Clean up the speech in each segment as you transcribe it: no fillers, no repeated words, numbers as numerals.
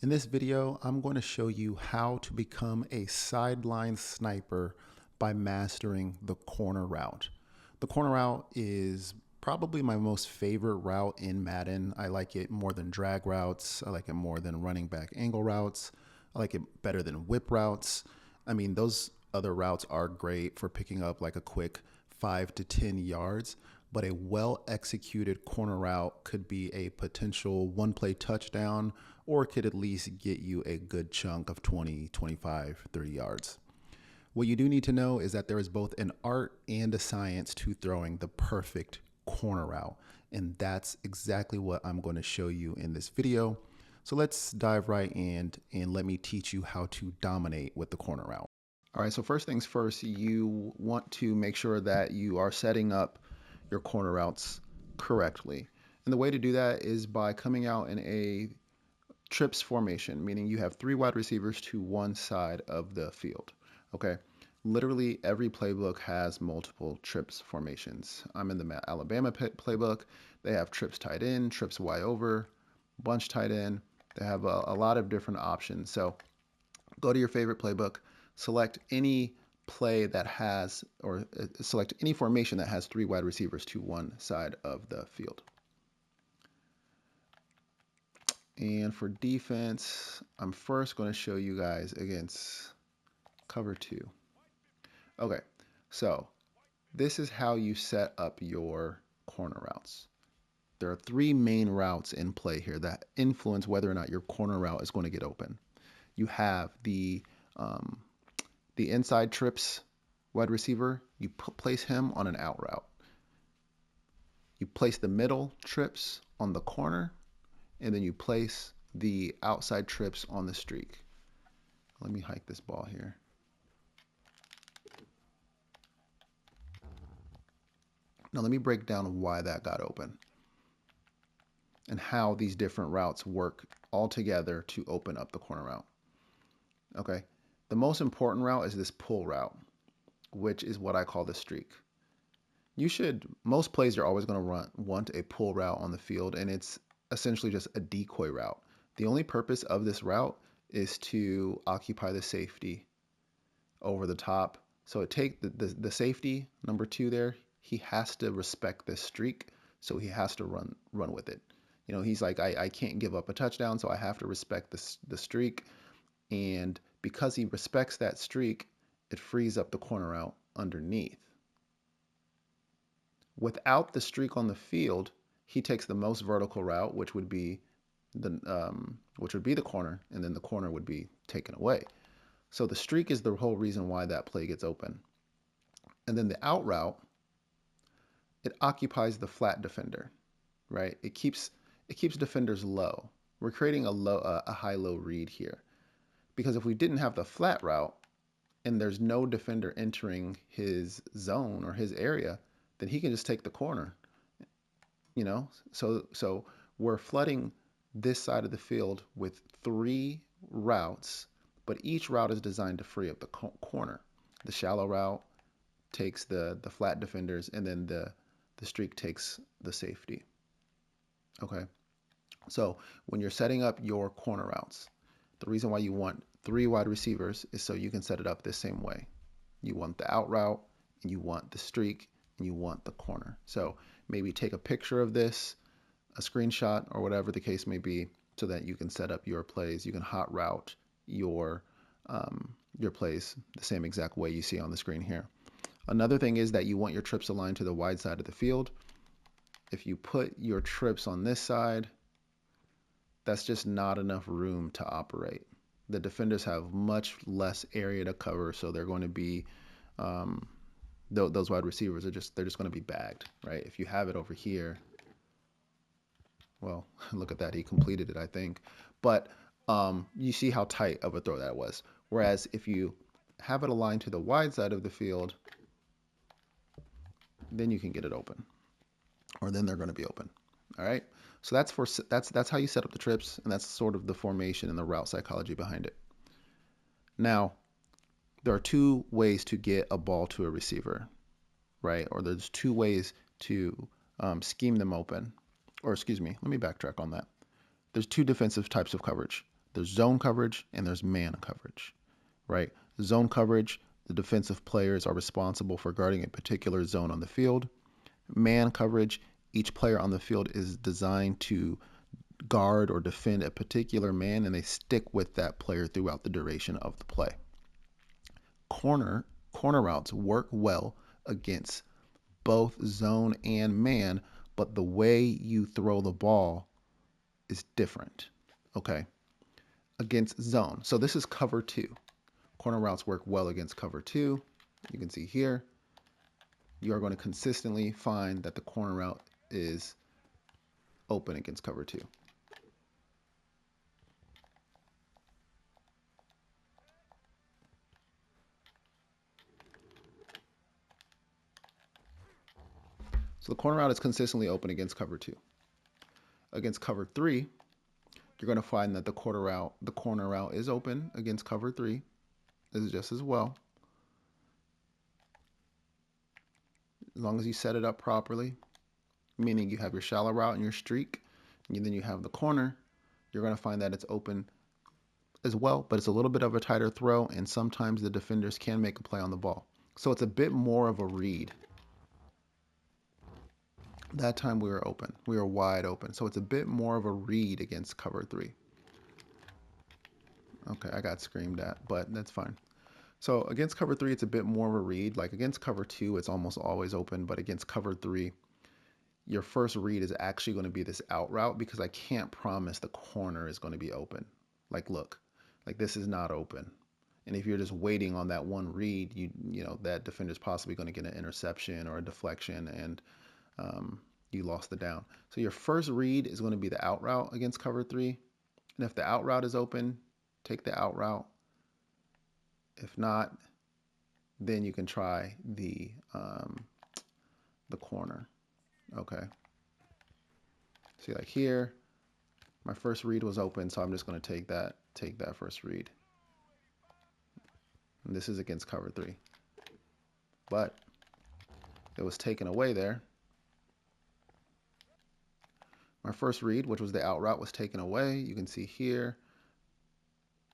In this video, I'm going to show you how to become a sideline sniper by mastering the corner route. The corner route is probably my most favorite route in Madden. I like it more than drag routes. I like it more than running back angle routes. I like it better than whip routes. I mean, those other routes are great for picking up like a quick 5 to 10 yards, but a well executed corner route could be a potential one play touchdown or could at least get you a good chunk of 20, 25, 30 yards. What you do need to know is that there is both an art and a science to throwing the perfect corner route. And that's exactly what I'm going to show you in this video. So let's dive right in and let me teach you how to dominate with the corner route. All right, so first things first, you want to make sure that you are setting up your corner routes correctly. And the way to do that is by coming out in a trips formation, meaning you have 3 wide receivers to one side of the field. Okay, literally every playbook has multiple trips formations. I'm in the Alabama playbook. They have trips tight end, trips Y over, bunch tight end. They have a lot of different options. So go to your favorite playbook, select any play that has, or select any formation that has 3 wide receivers to one side of the field. And for defense, I'm first going to show you guys against cover 2. Okay, so this is how you set up your corner routes. There are 3 main routes in play here that influence whether or not your corner route is going to get open. You have the inside trips wide receiver. You place him on an out route. You place the middle trips on the corner, and then you place the outside trips on the streak. Let me hike this ball here. Now let me break down why that got open and how these different routes work all together to open up the corner route. Okay, the most important route is this pull route, which is what I call the streak. Most plays are always going to want a pull route on the field, and it's essentially just a decoy route. The only purpose of this route is to occupy the safety over the top. So take the safety, number 2 there, he has to respect this streak, so he has to run with it. You know, he's like, I can't give up a touchdown, so I have to respect the streak. And because he respects that streak, it frees up the corner route underneath. Without the streak on the field, he takes the most vertical route, which would be the corner, and then the corner would be taken away. So the streak is the whole reason why that play gets open. And then the out route, it occupies the flat defender, right? It keeps defenders low. We're creating a high-low read here, because if we didn't have the flat route and there's no defender entering his zone or his area, then he can just take the corner. You know, so we're flooding this side of the field with 3 routes, but each route is designed to free up the corner. The shallow route takes the flat defenders, and then the streak takes the safety. Okay, so when you're setting up your corner routes, the reason why you want 3 wide receivers is so you can set it up the same way. You want the out route, and you want the streak, and you want the corner. So maybe take a picture of this, a screenshot, or whatever the case may be, so that you can set up your plays. You can hot route your plays the same exact way you see on the screen here. Another thing is that you want your trips aligned to the wide side of the field. If you put your trips on this side, that's just not enough room to operate. The defenders have much less area to cover, so they're going to be those wide receivers they're just going to be bagged, right? If you have it over here, well, look at that, he completed it, I think. But you see how tight of a throw that was. Whereas if you have it aligned to the wide side of the field, then you can get it open, or then they're going to be open. All right. So that's how you set up the trips, and that's sort of the formation and the route psychology behind it. Now, there are 2 ways to get a ball to a receiver, right? Or there's 2 ways to scheme them open. Or excuse me, let me backtrack on that. There's 2 defensive types of coverage. There's zone coverage and there's man coverage, right? Zone coverage, the defensive players are responsible for guarding a particular zone on the field. Man coverage, each player on the field is designed to guard or defend a particular man, and they stick with that player throughout the duration of the play. Corner routes work well against both zone and man, but the way you throw the ball is different. Okay. Against zone. So this is cover 2. Corner routes work well against cover 2. You can see here, you are going to consistently find that the corner route is open against cover 2. So the corner route is consistently open against cover 2. Against cover 3, you're going to find that the corner route is open against cover 3. This is just as well. As long as you set it up properly, meaning you have your shallow route and your streak, and then you have the corner, you're going to find that it's open as well, but it's a little bit of a tighter throw, and sometimes the defenders can make a play on the ball. So it's a bit more of a read. That time we were open. We were wide open. So it's a bit more of a read against cover 3. Okay, I got screamed at, but that's fine. So against cover 3, it's a bit more of a read. Like against cover 2, it's almost always open, but against cover 3, your first read is actually going to be this out route, because I can't promise the corner is going to be open. Like, look, like this is not open. And if you're just waiting on that one read, you know that defender's possibly going to get an interception or a deflection, and you lost the down. So your first read is going to be the out route against cover 3. And if the out route is open, take the out route. If not, then you can try the corner. Okay. See, like here, my first read was open, so I'm just going to take that first read. And this is against cover 3. But it was taken away there. My first read, which was the out route, was taken away. You can see here,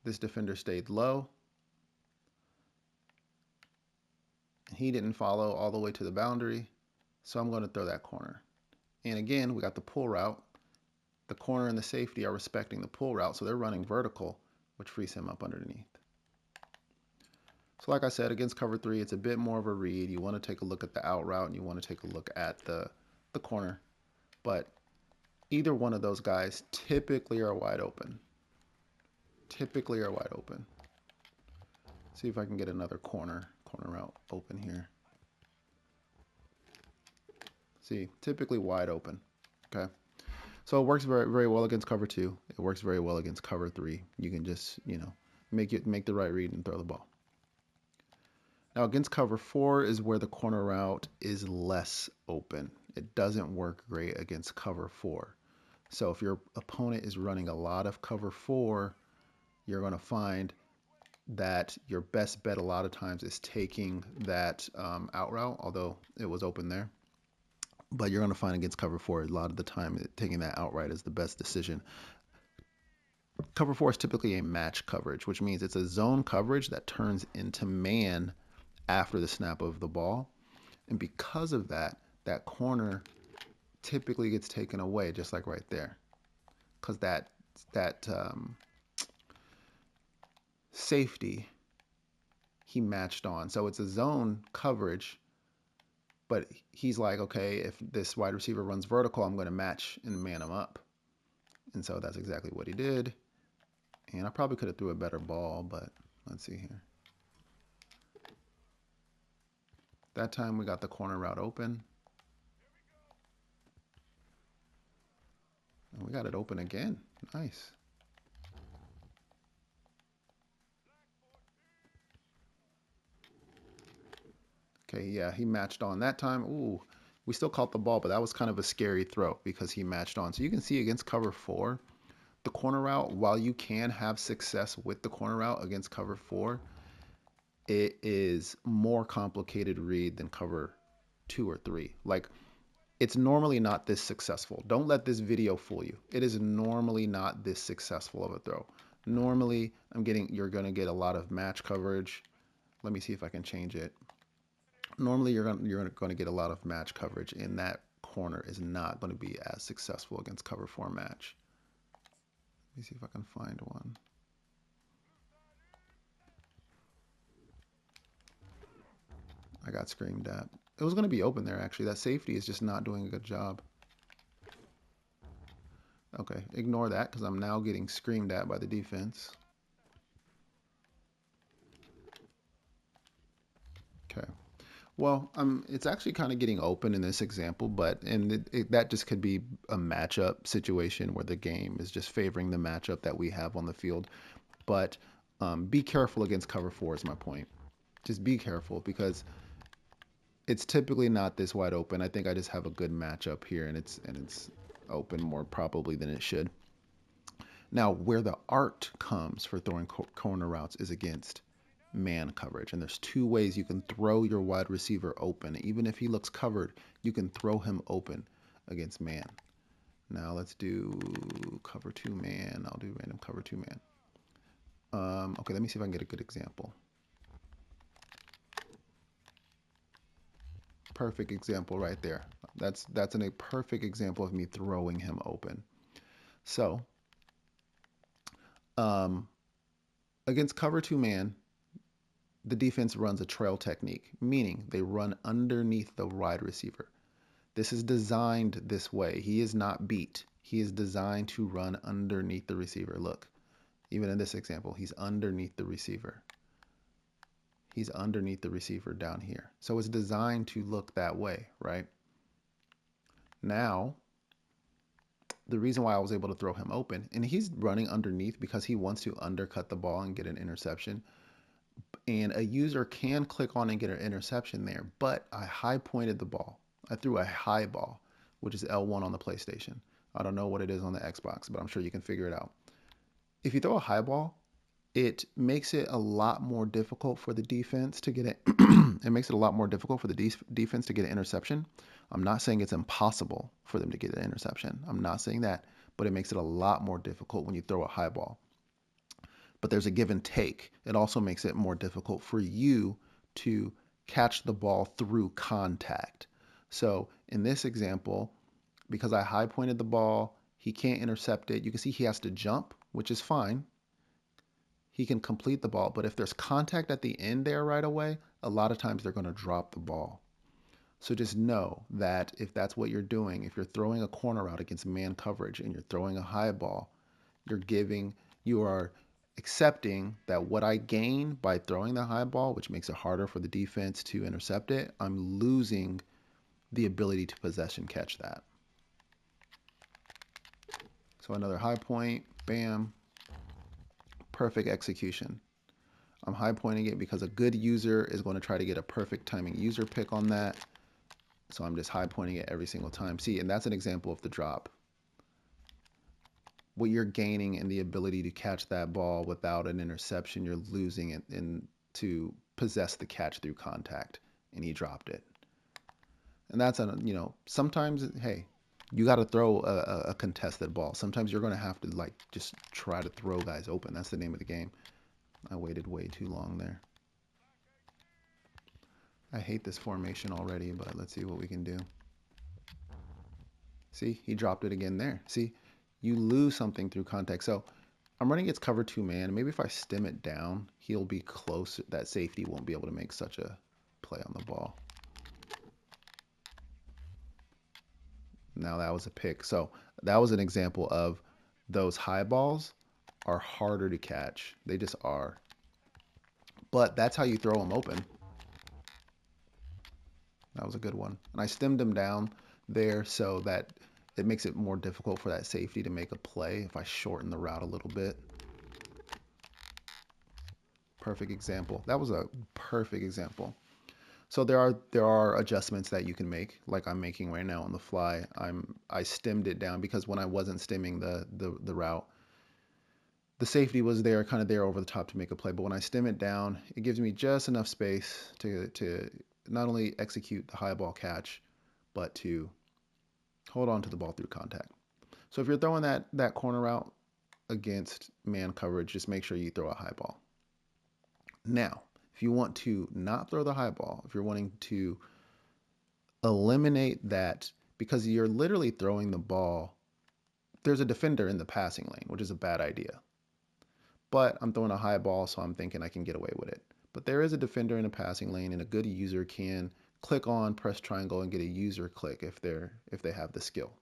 this defender stayed low. He didn't follow all the way to the boundary, so I'm going to throw that corner. And again, we got the pull route. The corner and the safety are respecting the pull route, so they're running vertical, which frees him up underneath. So like I said, against cover 3, it's a bit more of a read. You want to take a look at the out route, and you want to take a look at the corner. But either one of those guys typically are wide open. Typically are wide open. See if I can get another corner route open here. See, typically wide open. Okay. So it works very, very well against cover 2. It works very well against cover 3. You can just, make the right read and throw the ball. Now against cover 4 is where the corner route is less open. It doesn't work great against cover 4. So if your opponent is running a lot of cover 4, you're going to find that your best bet a lot of times is taking that out route, although it was open there. But you're going to find against cover 4 a lot of the time taking that outright is the best decision. Cover 4 is typically a match coverage, which means it's a zone coverage that turns into man after the snap of the ball. And because of that, that corner typically gets taken away, just like right there. Because that safety, he matched on. So it's a zone coverage, but he's like, okay, if this wide receiver runs vertical, I'm going to match and man him up. And so that's exactly what he did. And I probably could have threw a better ball, but let's see here. That time we got the corner route open. And we got it open again. Nice. Okay, yeah, he matched on that time. Ooh, we still caught the ball, but that was kind of a scary throw because he matched on. So you can see against cover 4, the corner route, while you can have success with the corner route against cover 4, it is more complicated read than cover 2 or 3. Like, it's normally not this successful. Don't let this video fool you. It is normally not this successful of a throw. Normally, you're going to get a lot of match coverage. Let me see if I can change it. Normally, you're going to get a lot of match coverage, and that corner is not going to be as successful against cover 4 match. Let me see if I can find one. I got screamed at. It was going to be open there, actually. That safety is just not doing a good job. Okay, ignore that because I'm now getting screamed at by the defense. Okay. Well, it's actually kind of getting open in this example, but that just could be a matchup situation where the game is just favoring the matchup that we have on the field. But be careful against cover 4 is my point. Just be careful because it's typically not this wide open. I think I just have a good matchup here, and it's open more probably than it should. Now, where the art comes for throwing corner routes is against man coverage. And there's two ways you can throw your wide receiver open. Even if he looks covered, you can throw him open against man. Now let's do cover 2 man. I'll do random cover 2 man. Okay, let me see if I can get a good example. Perfect example right there. That's a perfect example of me throwing him open. So, against cover 2 man, the defense runs a trail technique, meaning they run underneath the wide receiver. This is designed this way. He is not beat. He is designed to run underneath the receiver. Look, even in this example, he's underneath the receiver. He's underneath the receiver down here. So it's designed to look that way, right? Now, the reason why I was able to throw him open, and he's running underneath because he wants to undercut the ball and get an interception. And a user can click on and get an interception there, but I high pointed the ball. I threw a high ball, which is L1 on the PlayStation. I don't know what it is on the Xbox, but I'm sure you can figure it out. If you throw a high ball, it makes it a lot more difficult for the defense to get it. It makes it a lot more difficult for the defense to get an interception. I'm not saying it's impossible for them to get an interception. I'm not saying that, but it makes it a lot more difficult when you throw a high ball. But there's a give and take. It also makes it more difficult for you to catch the ball through contact. So in this example, because I high pointed the ball, he can't intercept it. You can see he has to jump, which is fine. He can complete the ball, but if there's contact at the end there right away, a lot of times they're going to drop the ball. So just know that if that's what you're doing, if you're throwing a corner out against man coverage and you're throwing a high ball, you are accepting that what I gain by throwing the high ball, which makes it harder for the defense to intercept it, I'm losing the ability to possession catch that. So another high point, bam, perfect execution. I'm high pointing it because a good user is going to try to get a perfect timing user pick on that. So I'm just high pointing it every single time. See, and that's an example of the drop. What you're gaining in the ability to catch that ball without an interception, you're losing it to possess the catch through contact, and he dropped it. And that's sometimes, hey, you got to throw a contested ball. Sometimes you're going to have to just try to throw guys open. That's the name of the game. I waited way too long there. I hate this formation already, but let's see what we can do. See, he dropped it again there. See, you lose something through contact. So I'm running its cover 2 man. Maybe if I stem it down, he'll be close. That safety won't be able to make such a play on the ball. Now that was a pick. So that was an example of those high balls are harder to catch. They just are. But that's how you throw them open. That was a good one. And I stemmed him down there so that it makes it more difficult for that safety to make a play if I shorten the route a little bit. Perfect example. That was a perfect example. So there are adjustments that you can make, like I'm making right now on the fly. I stemmed it down because when I wasn't stemming the route, the safety was there, kind of there over the top to make a play. But when I stem it down, it gives me just enough space to not only execute the high ball catch, but to hold on to the ball through contact. So if you're throwing that corner route, against man coverage, just make sure you throw a high ball. Now, if you want to not throw the high ball, if you're wanting to eliminate that, because you're literally throwing the ball, there's a defender in the passing lane, which is a bad idea. But I'm throwing a high ball, so I'm thinking I can get away with it. But there is a defender in a passing lane, and a good user can click on, press triangle, and get a user click if they have the skill.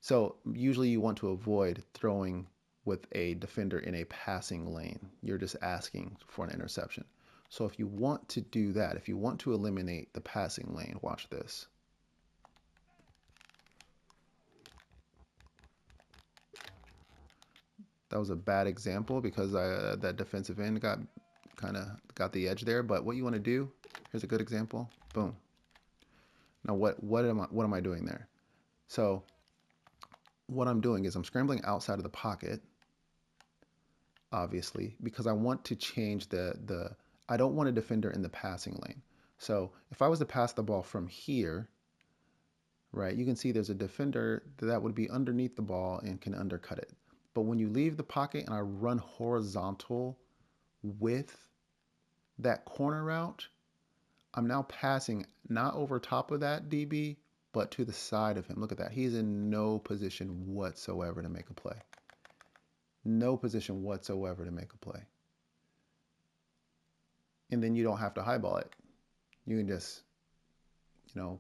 So usually you want to avoid throwing with a defender in a passing lane. You're just asking for an interception. So if you want to do that, if you want to eliminate the passing lane, watch this. That was a bad example because that defensive end got the edge there. But what you want to do, here's a good example. Boom. Now what am I doing there? So what I'm doing is I'm scrambling outside of the pocket, obviously, because I want to change I don't want a defender in the passing lane. So if I was to pass the ball from here, right, you can see there's a defender that would be underneath the ball and can undercut it. But when you leave the pocket and I run horizontal with that corner route, I'm now passing not over top of that DB, but to the side of him. Look at that. He's in no position whatsoever to make a play. No position whatsoever to make a play. And then you don't have to highball it. You can just,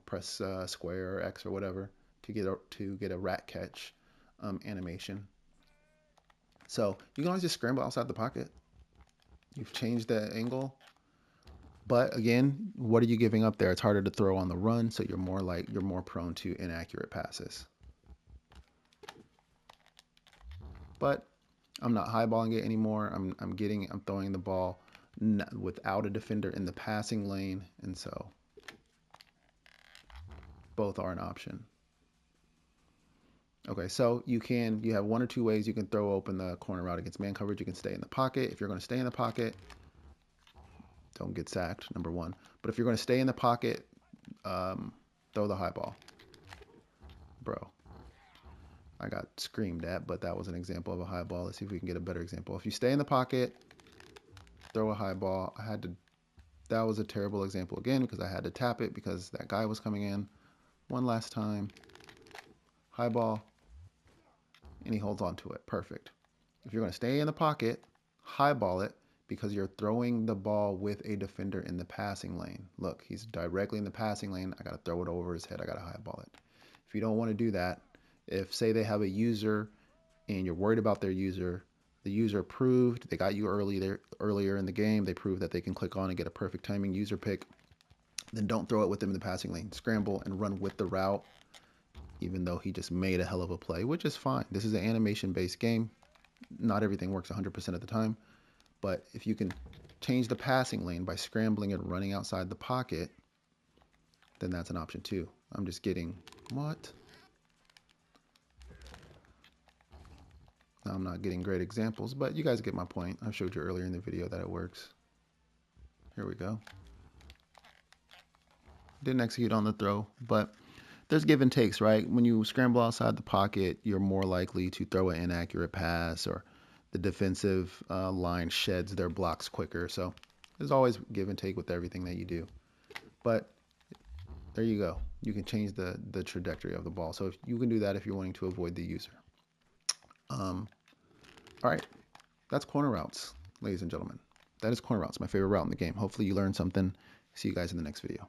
press square or X or whatever to get a rat catch animation. So you can always just scramble outside the pocket. You've changed the angle. But again, what are you giving up there? It's harder to throw on the run, so you're more prone to inaccurate passes. But I'm not highballing it anymore. I'm throwing the ball without a defender in the passing lane, and so both are an option. Okay, so you have one or two ways you can throw open the corner route against man coverage. You can stay in the pocket. If you're going to stay in the pocket, don't get sacked, number one. But if you're going to stay in the pocket, throw the high ball. Bro, I got screamed at, but that was an example of a high ball. Let's see if we can get a better example. If you stay in the pocket, throw a high ball. That was a terrible example again because I had to tap it because that guy was coming in. One last time. High ball. And he holds on to it. Perfect. If you're going to stay in the pocket, highball it because you're throwing the ball with a defender in the passing lane. Look, he's directly in the passing lane. I got to throw it over his head. I got to highball it. If you don't want to do that, if say they have a user and you're worried about their user, the user proved they got you earlier in the game, they proved that they can click on and get a perfect timing user pick, then don't throw it with them in the passing lane. Scramble and run with the route, even though he just made a hell of a play, which is fine. This is an animation-based game. Not everything works 100% of the time, but if you can change the passing lane by scrambling and running outside the pocket, then that's an option too. I'm just getting, what? Now I'm not getting great examples, but you guys get my point. I showed you earlier in the video that it works. Here we go. Didn't execute on the throw, but there's give and takes, right? When you scramble outside the pocket, you're more likely to throw an inaccurate pass, or the defensive line sheds their blocks quicker. So there's always give and take with everything that you do. But there you go. You can change the trajectory of the ball. So if you can do that if you're wanting to avoid the user. All right, that's corner routes, ladies and gentlemen. That is corner routes, my favorite route in the game. Hopefully you learned something. See you guys in the next video.